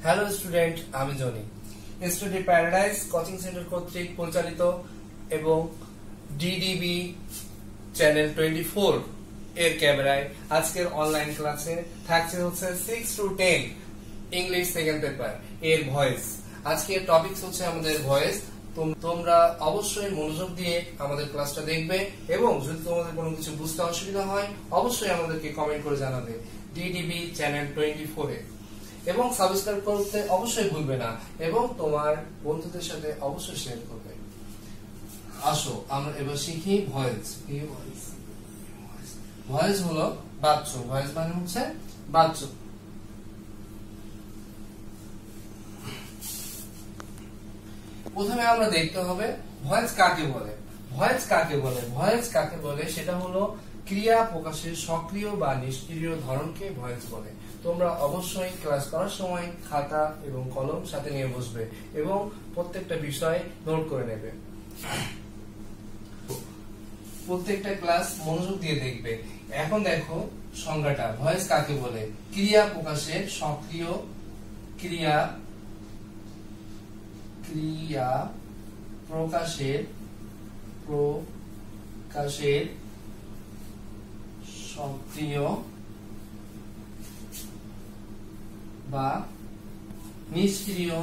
Hello student, আমি Johnny. Study paradise coaching centre কর্তৃক পরিচালিত এবং ডিডিবি চ্যানেল 24 এর ক্যামেরায় আজকের অনলাইন ক্লাসে থাকছে হচ্ছে 6 to 10 ইংলিশ সেকেন্ড পেপার এর ভয়েস। আজকের টপিকস হচ্ছে আমাদের ভয়েস। তোমরা অবশ্যই মনোযোগ দিয়ে আমাদের ক্লাসটা দেখবে এবং যদি তোমাদের কোনো কিছু বুঝতে অসুবিধা হয় অবশ্যই আমাদেরকে কমেন্ট করে জানাবে ডিডিবি চ্যানেল 24 এ, এবং সাবস্ক্রাইব করতে অবশ্যই ভুলবে না এবং তোমার বন্ধুদের সাথে অবশ্যই শেয়ার করবে। আসো আমরা এবার শিখি ভয়েস। ভয়েস হলো বাচ্য। ভয়েস মানে হচ্ছে বাচ্য। প্রথমে আমরা দেখতে হবে ভয়েস কাকে বলে। ভয়েস কাকে বলে? ভয়েস কাকে বলে সেটা হলো ক্রিয়া প্রকাশের সক্রিয় বা নিষ্ক্রিয় ধরনকে ভয়েস বলে। তোমরা অবশ্যই ক্লাস করার সময় খাতা এবং কলম সাথে নিয়ে বসবে এবং প্রত্যেকটা বিষয় নোট করে নেবে। প্রত্যেকটা ক্লাস মনোযোগ দিয়ে দেখবে। এখন দেখো সংজ্ঞাটা। ভয়েস কাকে বলে? ক্রিয়া প্রকাশের সক্রিয় ক্রিয়া প্রকাশের সক্রিয় বা নিষ্ক্রিয়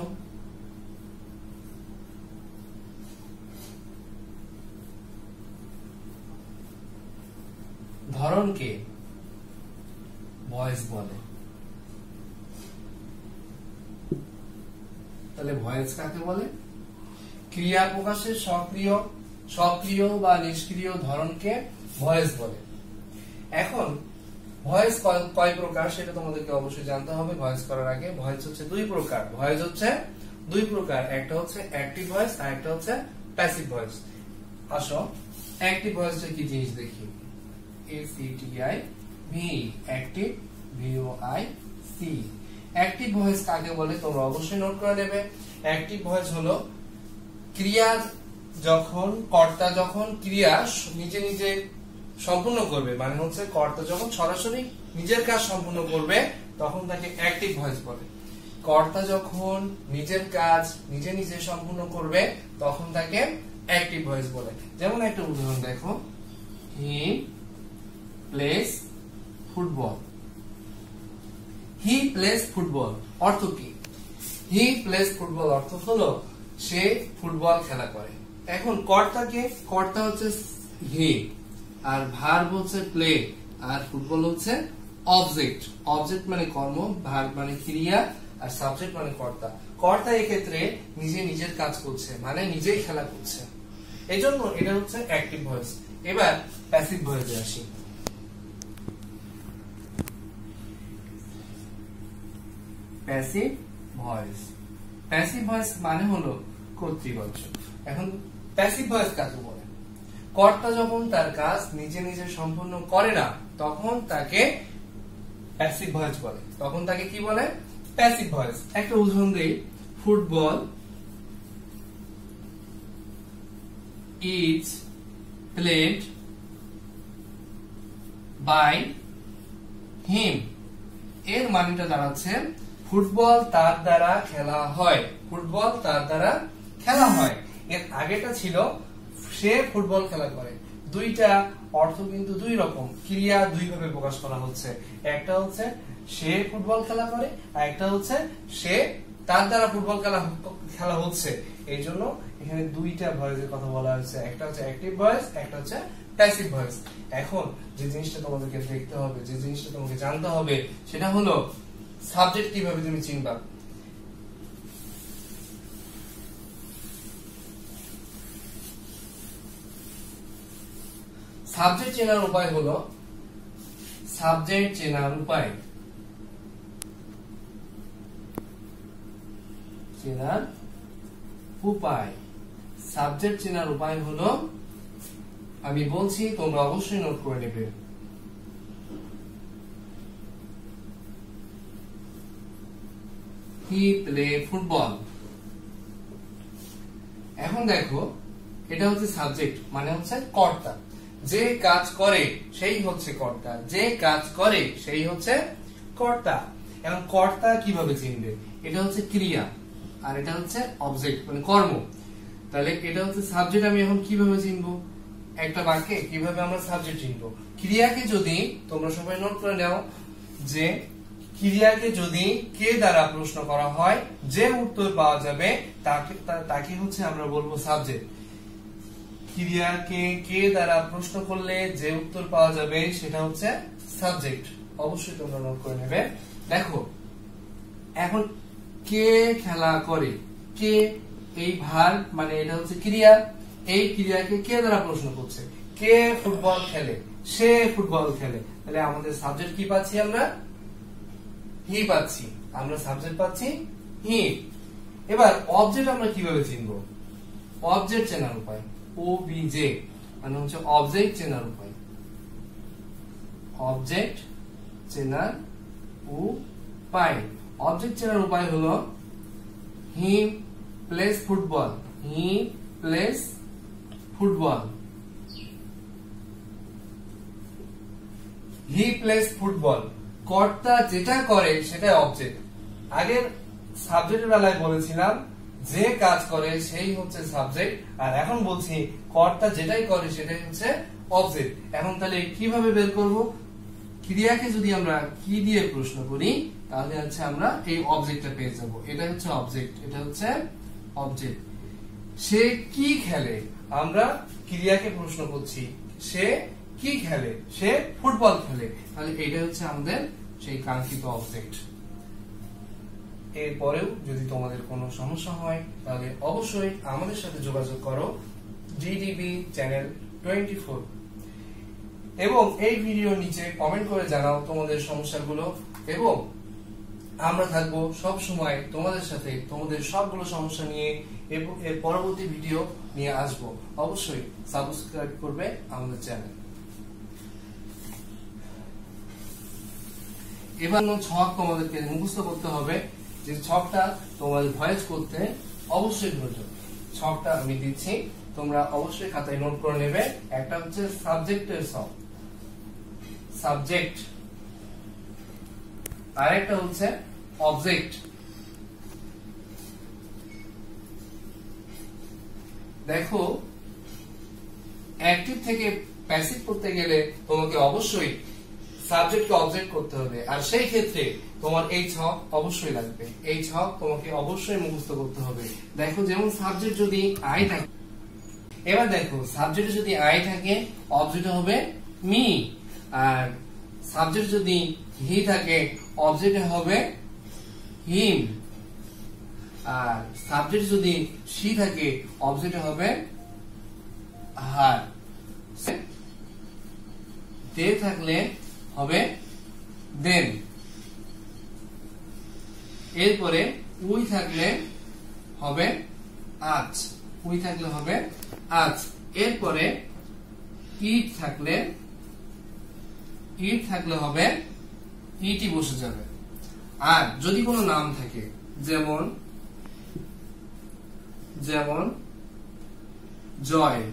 ধরনকে ভয়েস বলে। তাহলে ভয়েস কাকে বলে? ক্রিয়া প্রকাশের সক্রিয় বা নিষ্ক্রিয় ধরনকে ভয়েস বলে। এখন ভয়েস কয় প্রকার সেটা তোমাদেরকে অবশ্যই জানতে হবে। ভয়েস করার আগে ভয়েস হচ্ছে দুই প্রকার। ভয়েস হচ্ছে দুই প্রকার, একটা হচ্ছে অ্যাক্টিভ ভয়েস আর একটা হচ্ছে প্যাসিভ ভয়েস। আসো অ্যাক্টিভ ভয়েসটা কি জিনিস দেখি। ACTIV active VOIC। Active voice কাকে বলে তোমরা অবশ্যই নোট করে নেবে। অ্যাক্টিভ ভয়েস হলো ক্রিয়া কর্তা যখন ক্রিয়া নিজে নিজে সম্পূর্ণ করবে, মানে হচ্ছে কর্তা যখন সরাসরি নিজের কাজ সম্পূর্ণ করবে তখন তাকে অ্যাক্টিভ ভয়েস বলে। কর্তা যখন নিজের কাজ নিজে নিজে সম্পূর্ণ করবে তখন তাকে অ্যাক্টিভ ভয়েস বলে। যেমন একটা উদাহরণ দেখো, he plays football. He plays football অর্থ কি? হি প্লেস ফুটবল অর্থ হলো সে ফুটবল খেলা করে। এখন কর্তা হচ্ছে হি, আর ভার্ব হচ্ছে প্লে, আর ফুটবল হচ্ছে অবজেক্ট। অবজেক্ট মানে কর্ম, ভার্ব মানে ক্রিয়া, আর সাবজেক্ট মানে কর্তা। কর্তা এক্ষেত্রে নিজে নিজের কাজ করছে, মানে নিজেই খেলা করছে। এজন্য এটা হচ্ছে অ্যাক্টিভ ভয়েস। এবার প্যাসিভ ভয়েসে আসি। Passive voice. প্যাসিভ ভয়েস মানে হলো কর্তৃবাচক। এখন প্যাসিভ ভয়েস কাকে বলে? কর্তা যখন তার কাজ নিজে নিজে সম্পূর্ণ করে না তখন তাকে প্যাসিভ ভয়েস বলে। তখন তাকে কি বলে? Passive voice. একটা উদাহরণ দেই, football is played by him. এর মানেটা দাঁড়াচ্ছে ফুটবল তার দ্বারা খেলা হয়। ফুটবল তার দ্বারা খেলা হয়। এর আগেটা ছিল সে ফুটবল খেলা করে। দুইটা অর্থ কিন্তু দুই রকম, ক্রিয়া দুই ভাবে প্রকাশ করা হচ্ছে। একটা হচ্ছে সে ফুটবল খেলা করে, আর একটা হচ্ছে সে তার দ্বারা ফুটবল খেলা হচ্ছে। এই জন্য এখানে দুইটা ভয়েসের কথা বলা হয়েছে। একটা হচ্ছে অ্যাক্টিভ ভয়েস, একটা হচ্ছে প্যাসিভ ভয়েস। এখন যে জিনিসটা তোমাদেরকে দেখতে হবে, যে জিনিসটা তোমাকে জানতে হবে সেটা হলো সাবজেক্ট কিভাবে তুমি চিনবা। সাবজেক্ট চেনার উপায় হলো সাবজেক্ট চেনার উপায় সাবজেক্ট চেনার উপায় হলো, আমি বলছি তোমরা অবশ্যই নোট করে নেবে। হি প্লে ফুটবল। এখন দেখো এটা হচ্ছে সাবজেক্ট, মানে হচ্ছে কর্তা। যে কাজ করে সেই হচ্ছে কর্তা, যে কাজ করে সেই হচ্ছে কর্তা। এখন কর্তা কিভাবে চিনবে? এটা হচ্ছে ক্রিয়া আর এটা হচ্ছে অবজেক্ট মানে কর্ম। তাহলে এটা হচ্ছে সাবজেক্ট, আমি এখন কিভাবে চিনবো? একটা বাক্যে কিভাবে আমরা সাবজেক্ট চিনবো? ক্রিয়াকে যদি তোমরা সবাই নোট করে নাও যে ক্রিয়াকে যদি কে দ্বারা প্রশ্ন করা হয়, যে উত্তর পাওয়া যাবে তাকে হচ্ছে আমরা বলবো সাবজেক্ট। ক্রিয়াকে কে দ্বারা প্রশ্ন করলে যে উত্তর পাওয়া যাবে সেটা হচ্ছে সাবজেক্ট। অবশ্যই তোমরা নোট করে নেবে। দেখো এখন কে খেলা করে, কে এই ভার মানে এটা হচ্ছে ক্রিয়া, এই ক্রিয়াকে কে দ্বারা প্রশ্ন করছে? কে ফুটবল খেলে, সে ফুটবল খেলে। তাহলে আমাদের সাবজেক্ট কি পাচ্ছি আমরা? হি পাচ্ছি, আমরা সাবজেক্ট পাচ্ছি হি। এবার অবজেক্ট আমরা কিভাবে চিনবো? অবজেক্ট চেনার উপায় ওবিজে মানে হচ্ছে অবজেক্ট চেনার উপায়। অবজেক্ট চেনার উপায়, অবজেক্ট চেনার উপায় হলো he plays football, he plays football, he plays football. কর্তা যেটা করে সেটাই অবজেক্ট। আগের সাবজেক্টের বেলায় বলেছিলাম যে কাজ করে সেই হচ্ছে সাবজেক্ট, আর এখন বলছি কর্তা যেটাই করে সেটাই হচ্ছে অবজেক্ট। এখন তাহলে কিভাবে বের করব? ক্রিয়াকে যদি আমরা কি দিয়ে প্রশ্ন করি তাহলে হচ্ছে আমরা এই অবজেক্টটা পেয়ে যাব। এটা হচ্ছে অবজেক্ট, এটা হচ্ছে অবজেক্ট। সে কি খেলে, আমরা ক্রিয়াকে প্রশ্ন করছি সে কি খেলে, সে ফুটবল খেলে। তাহলে এটা হচ্ছে আমাদের সেই কাঙ্ক্ষিত অবজেক্ট। এরপরেও যদি তোমাদের কোনো সমস্যা হয় তাহলে অবশ্যই আমাদের সাথে যোগাযোগ করো ডিডিবি চ্যানেল 24 এবং এই ভিডিওর নিচে কমেন্ট করে জানাও তোমাদের সমস্যাগুলো, এবং আমরা থাকবো সব সময় তোমাদের সাথে তোমাদের সবগুলো সমস্যা নিয়ে, এবং এর পরবর্তী ভিডিও নিয়ে আসবো। অবশ্যই সাবস্ক্রাইব করবে আমাদের চ্যানেল। এবার ছক তোমাদেরকে মুখস্থ করতে হবে, যে ছকটা তোমাদের ভয়েস করতে অবশ্যই প্রয়োজন। ছকটা আমি দিচ্ছি, তোমরা অবশ্যই খাতায় নোট করে নেবে। একটা হচ্ছে সাবজেক্টের ছক, সাবজেক্ট, আর একটা হচ্ছে অবজেক্ট। দেখো অ্যাক্টিভ থেকে প্যাসিভ করতে গেলে তোমাকে অবশ্যই সাবজেক্টকে অবজেক্ট করতে হবে, আর সেই ক্ষেত্রে তোমার এই ছক অবশ্যই লাগবে। এই ছক তোমাকে অবশ্যই মুখস্থ করতে হবে। দেখো যেমন সাবজেক্ট যদি আই থাকে, এবার দেখো সাবজেক্ট যদি আই থাকে অবজেক্ট হবে মি, আর সাবজেক্ট যদি হি থাকে অবজেক্ট হবে হিম, আর সাবজেক্ট যদি শি থাকে অবজেক্ট হবে হার, দে থাকলে হবে দেন, এরপরে উই থাকলে হবে আজ, উই থাকলে হবে আজ, এরপরে ইট থাকলে হবে ইটি বসে যাবে। আর যদি কোনো নাম থাকে যেমন জয়,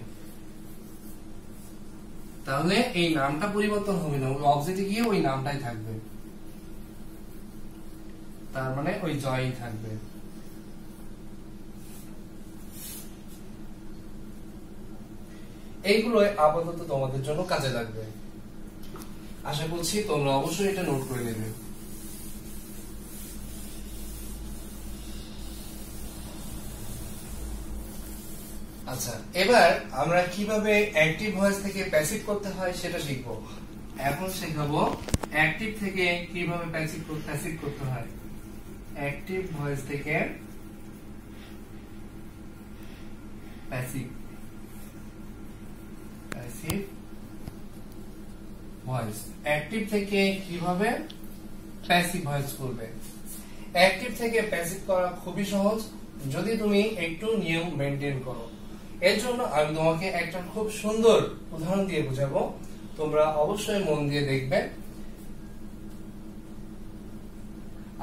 তাহলে এই নামটা পরিবর্তন হবে না, ওই অবজেক্টে গিয়ে ওই নামটাই থাকবে, তার মানে ওই জয়ই থাকবে। এইগুলো আপাতত তোমাদের জন্য কাজে লাগবে। আশা করছি তোমরা অবশ্যই এটা নোট করে নেবে। আচ্ছা, এবার আমরা কিভাবে অ্যাক্টিভ ভয়েস থেকে প্যাসিভ করতে হয় সেটা শিখবো। এখন শেখাবো অ্যাক্টিভ থেকে কিভাবে প্যাসিভ করতে হয়। অ্যাক্টিভ ভয়েস থেকে প্যাসিভ ভয়েস, অ্যাক্টিভ থেকে কিভাবে প্যাসিভ ভয়েস করবে। অ্যাক্টিভ থেকে প্যাসিভ করা খুবই সহজ যদি তুমি একটু নিয়ম মেনটেন করো। এর জন্য আমি তোমাকে একটা খুব সুন্দর উদাহরণ দিয়ে বোঝাবো, তোমরা অবশ্যই মন দিয়ে দেখবে।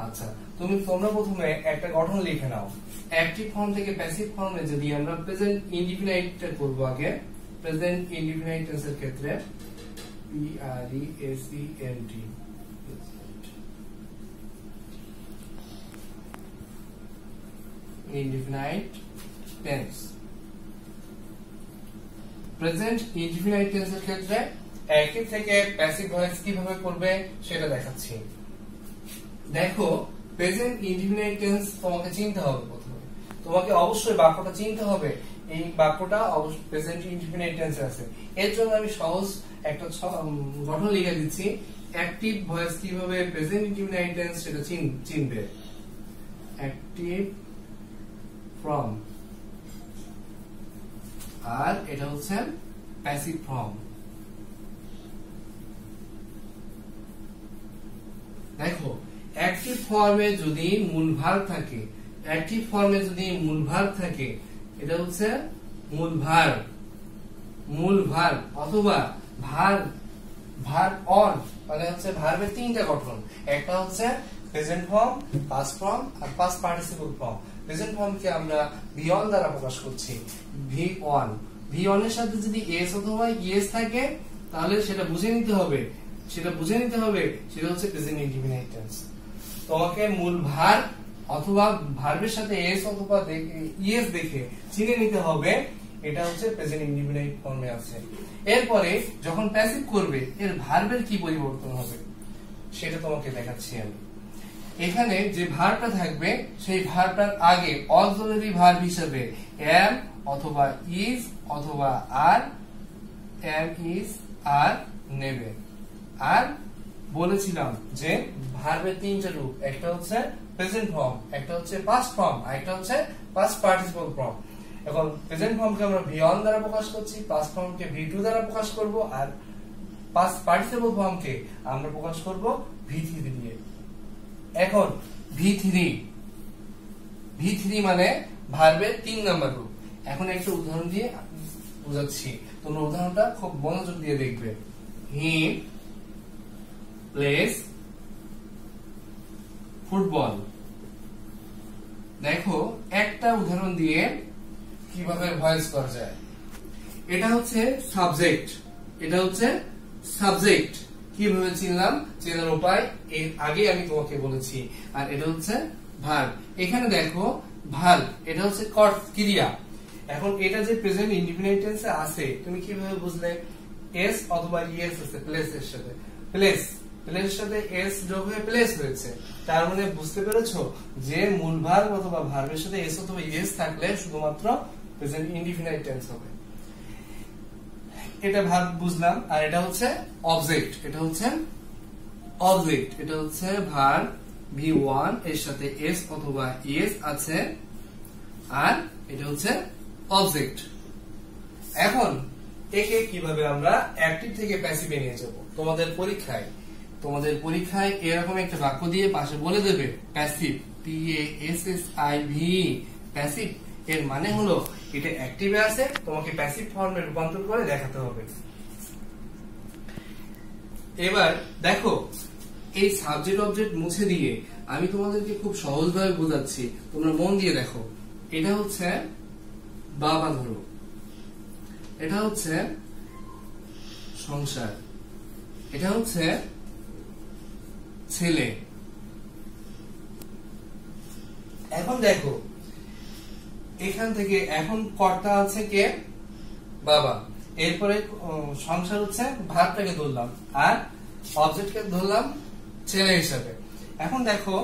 আচ্ছা, তোমরা প্রথমে একটা গঠন লিখে নাও। অ্যাক্টিভ ফর্ম থেকে প্যাসিভ ফর্মে যদি আমরা প্রেজেন্ট ইনডিফিনাইটটা করব, আগে প্রেজেন্ট ইনডিফিনাইট টেন্সের ক্ষেত্রে PRESENT indefinite tense. Present indefinite টেন্সের ক্ষেত্রে অ্যাক্টিভ থেকে প্যাসিভ ভয়েস কিভাবে করবে সেটা দেখাচ্ছি। দেখো, প্রেজেন্ট ইনডিফিনাইট টেন্স তোমাকে চিনতে হবে। প্রথমে তোমাকে অবশ্যই বাক্যটা চিনতে হবে, এই বাক্যটা প্রেজেন্ট ইনডিফিনাইট টেন্সে আছে। এর জন্য আমি সহজ একটা গঠন লিখে দিচ্ছি, অ্যাক্টিভ ভয়েস কিভাবে প্রেজেন্ট ইনডিফিনাইট টেন্স সেটা চিনবে। অ্যাক্টিভ ফর্ম, আর এটা হচ্ছে প্যাসিভ ফর্ম। দেখো, অ্যাক্টিভ ফর্মে যদি মূল ভার্ব থাকে, অ্যাক্টিভ ফর্মে যদি মূল ভার্ব থাকে, এটা হচ্ছে মূল ভার্ব অথবা ভার্ব অন, মানে হচ্ছে ভার্বের তিনটা গঠন। একটা হচ্ছে প্রেজেন্ট ফর্ম, পাস্ট ফর্ম আর পাস্ট পার্টিসিপল ফর্ম। প্রেজেন্ট ফর্মকে আমরা ভি অন দ্বারা প্রকাশ করছি, ভি অন। ভি অন এর সাথে যদি এস অথবা ইএস থাকে তাহলে সেটা বুঝে নিতে হবে, সেটা হচ্ছে প্রেজেন্ট ইনডিফিনাইট টেন্স। তোমাকে মূল ভার্ব অথবা ভার্বের সাথে এস অথবা ইএস দেখে চিনে নিতে হবে এটা হচ্ছে প্রেজেন্ট ইনডিফিনাইট ফর্মে আছে। এরপরে যখন প্যাসিভ করবে এর ভার্বের কি পরিবর্তন হবে সেটা তোমাকে দেখাচ্ছি আমি। এখানে যে ভার্বটা থাকবে সেই ভার্বটার আগে অক্সিলারি ভার্ব হিসেবে am অথবা is অথবা are, am is are নেবে। আর বলেছিলাম যে ভার্বের তিনটা রূপ, একটা হচ্ছে প্রেজেন্ট ফর্ম, একটা হচ্ছে পাস্ট ফর্ম আর একটা হচ্ছে পাস্ট পার্টিসিপল ফর্ম। এখন প্রেজেন্ট ফর্মকে আমরা ভি অন দ্বারা প্রকাশ করছি, পাস্ট ফর্মকে ভি টু দ্বারা প্রকাশ করব, আর পাস্ট পার্টিসিপল ফর্মকে আমরা প্রকাশ করব ভি থ্রি দিয়ে। এখন ভি থ্রি মানে ভার্বের 3 নাম্বার রূপ। এখন একটা উদাহরণ দিয়ে বোঝাচ্ছি, তোমরা উদাহরণটা খুব মনোযোগ দিয়ে দেখবে। He plays football. দেখো, একটা উদাহরণ দিয়ে কিভাবে ভয়েস করা যায়। এটা হচ্ছে সাবজেক্ট, কিভাবে চিনলাম, চেনার উপায় এর আগে আমি তোমাকে বলেছি। আর এটা হচ্ছে ভার্ব। এখানে দেখো ভার্ব, এটা হচ্ছে ক্রিয়া। এখন এটা যে প্রেজেন্ট ইনডিফিনাইট টেন্সে আছে তুমি কিভাবে বুঝলে? এস অথবা ইএস আছে প্লেসের সাথে, প্লেসের সাথে এস যোগ হয়ে প্লেস হয়েছে, তার মানে বুঝতে পেরেছো যে মূল ভার্ব অথবা ভার্বের সাথে এস অথবা ইএস থাকলে শুধুমাত্র প্রেজেন্ট ইনডিফিনাইট টেন্স হবে। এটা ভার্ব বুঝলাম। আর এটা হচ্ছে অবজেক্ট, এটা হচ্ছে ভার্ব V1 এর সাথে এস অথবা ইএস আছে, আর এটা হচ্ছে অবজেক্ট। এখন একে কিভাবে আমরা অ্যাক্টিভ থেকে প্যাসিভে নিয়ে যাব? তোমাদের পরীক্ষায় এরকম একটা বাক্য দিয়ে পাশে বলে দেবে প্যাসিভ, PASSIV, প্যাসিভ। এর মানে হলো এটা অ্যাক্টিভে আছে, তোমাকে প্যাসিভ ফর্মে রূপান্তর করে দেখাতে হবে। এবার দেখো, এই সাবজেক্ট অবজেক্ট মুছে দিয়ে আমি তোমাদেরকে খুব সহজভাবে বোঝাচ্ছি, তোমরা মন দিয়ে দেখো। এটা হচ্ছে বাবা, ধরো এটা হচ্ছে সংসার, এটা হচ্ছে ছেলে। এখন দেখো, এখান থেকে এখন কর্তা আছে কে? বাবা। এরপরে সংসার হচ্ছে ভার্বটাকে ধরলাম আর অবজেক্টকে ধরলাম ছেলে হিসাবে। এখন দেখো,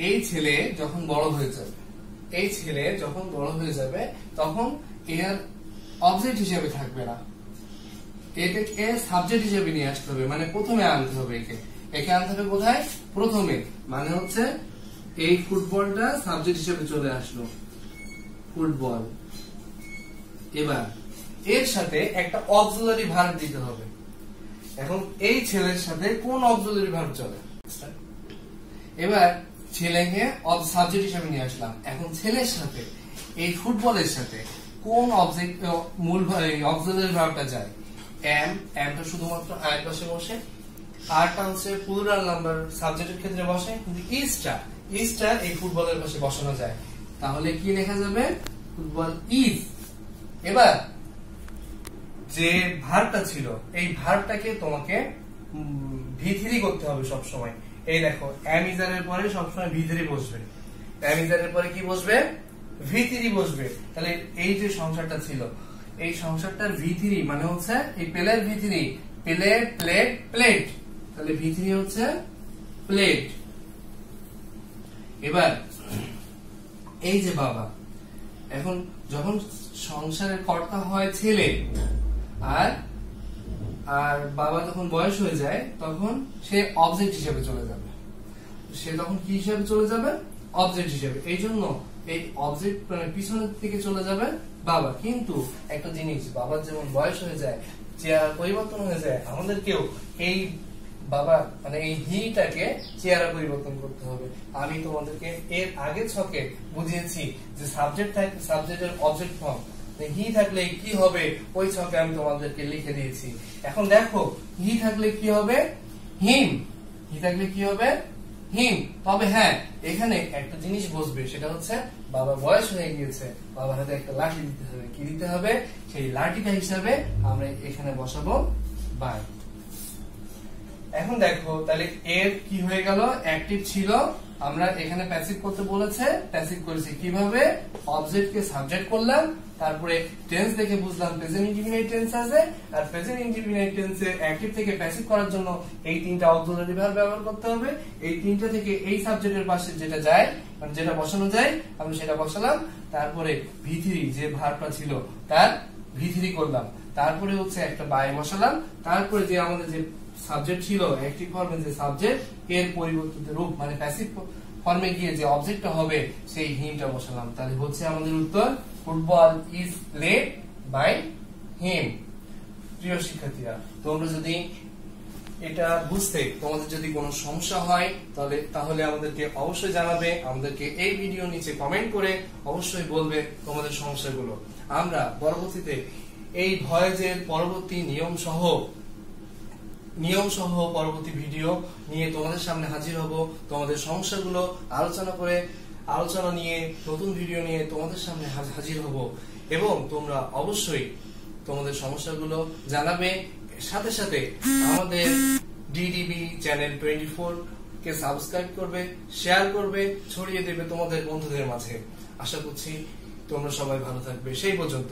এই ছেলে যখন বড় হয়ে যাবে তখন এর অবজেক্ট হিসেবে থাকবে না, এটাকে সাবজেক্ট হিসেবে নিয়ে আসতে হবে, মানে প্রথমে আনতে হবে। একে আনতে হবে কোথায়? প্রথমে, মানে হচ্ছে এই ফুটবলটা সাবজেক্ট হিসেবে চলে আসলো, ফুটবল। এবার এর সাথে একটা অক্সিলারি ভার্ব দিতে হবে। এখন এই ছেলের সাথে কোন অক্সিলারি ভার্ব চলে? এবার ছেলেকে সাবজেক্ট হিসেবে নিয়ে আসলাম। এখন ছেলের সাথে এই ফুটবলের সাথে কোন অবজেক্ট মূল অক্সিলারি ভার্বটা যায়? এমটা শুধুমাত্র আয়ের পাশে বসে, আরটা হচ্ছে প্লুরাল নাম্বার সাবজেক্টের ক্ষেত্রে বসে, কিন্তু ইজটা এই ফুটবলের পাশে বসানো যায়। তাহলে কি লেখা যাবে? Football is. এবার যে ভার্বটা ছিল এই ভার্বটাকে তোমাকে ভি3 করতে হবে সব সময়। এই দেখো, এম ইজ এর পরে সবসময় ভি3 বসবে। অ্যামিটারের পরে কি বসবে, V3 বসবে। তাহলে এই যে সংসারটা ছিল, এই সংসারটার V3 মানে হচ্ছে এই plate V3, plate plate plate, তাহলে V3 হচ্ছে প্লেট। এবার এই যে বাবা, এখন যখন সংসারের কর্তা হয় ছেলে, আর আর বাবা যখন বয়স হয়ে যায় তখন সে অবজেক্ট হিসেবে চলে যাবে। সে তখন কি হিসেবে চলে যাবে, অবজেক্ট হিসেবে। এই জন্য এই অবজেক্ট মানে পিছনের দিকে চলে যাবে বাবা। কিন্তু একটা জিনিস, বাবার যেমন বয়স হয়ে যায়, চেহারা পরিবর্তন হয়ে যায়, আমাদেরকেও এই বাবা মানে এই হিটাকে চেহারা পরিবর্তন করতে হবে। আমি তোমাদেরকে এর আগে ছকে বুঝিয়েছি যে সাবজেক্ট থাকে, সাবজেক্টের অবজেক্ট ফর্ম, হি থাকলে কি হবে ওই ছকে আমি তোমাদেরকে লিখে দিয়েছি। এখন দেখো হি থাকলে কি হবে, হিম। হি থাকলে কি হবে, হিম। তবে হ্যাঁ, এখানে একটা জিনিস বসবে, সেটা হচ্ছে বাবার বয়স হয়ে গিয়েছে, বাবার হাতে একটা লাঠি দিতে হবে। কি দিতে হবে, সেই লাঠিটা হিসাবে আমরা এখানে বসাবো বাই। এখন দেখো তাহলে এর কি হয়ে গেল, অ্যাক্টিভ ছিল, আমরা এখানে প্যাসিভ করতে বলেছে, প্যাসিভ করেছি কিভাবে, অবজেক্টকে সাবজেক্ট করলাম, তারপরে টেন্স দেখে বুঝলাম প্রেজেন্ট ইনডিফিনিট টেন্স আছে, আর প্রেজেন্ট ইনডিফিনিট টেন্সে অ্যাক্টিভ থেকে প্যাসিভ করার জন্য এই তিনটা অক্সিলারি ভার্ব ব্যবহার করতে হবে। এই তিনটা থেকে এই সাবজেক্টের পাশে যেটা যায় মানে যেটা বসানো যায় আমি সেটা বসালাম, তারপরে V3 যে ভার্বটা ছিল তার V3 করলাম, তারপরে হচ্ছে একটা বাই বসালাম, তারপরে যে আমাদের যে সাবজেক্ট ছিল অ্যাক্টিভ ফর্মে যে সাবজেক্ট, এর পরিবর্তিত রূপ মানে প্যাসিভ ফর্মে গিয়ে যে অবজেক্টটা হবে সেই হিমটা বসালাম। তাহলে হচ্ছে আমাদের উত্তর, football is played by him. প্রিয় শিক্ষার্থীরা, তোমরা যদি এটা বুঝতে তোমাদের যদি কোনো সমস্যা হয় তাহলে আমাদেরকে অবশ্যই জানাবে, আমাদেরকে এই ভিডিও নিচে কমেন্ট করে অবশ্যই বলবে তোমাদের সমস্যাগুলো। আমরা পরবর্তীতে এই ভয়েজের পরবর্তী নিয়ম সহ পরবর্তী ভিডিও নিয়ে তোমাদের সামনে হাজির হব। তোমাদের সমস্যাগুলো আলোচনা নিয়ে নতুন ভিডিও নিয়ে তোমাদের সামনে হাজির হব, এবং তোমরা অবশ্যই তোমাদের সমস্যাগুলো জানাবে। সাথে সাথে আমাদের ডিডিবি চ্যানেল 24 কে সাবস্ক্রাইব করবে, শেয়ার করবে, ছড়িয়ে দেবে তোমাদের বন্ধুদের মাঝে। আশা করছি তোমরা সবাই ভালো থাকবে। সেই পর্যন্ত।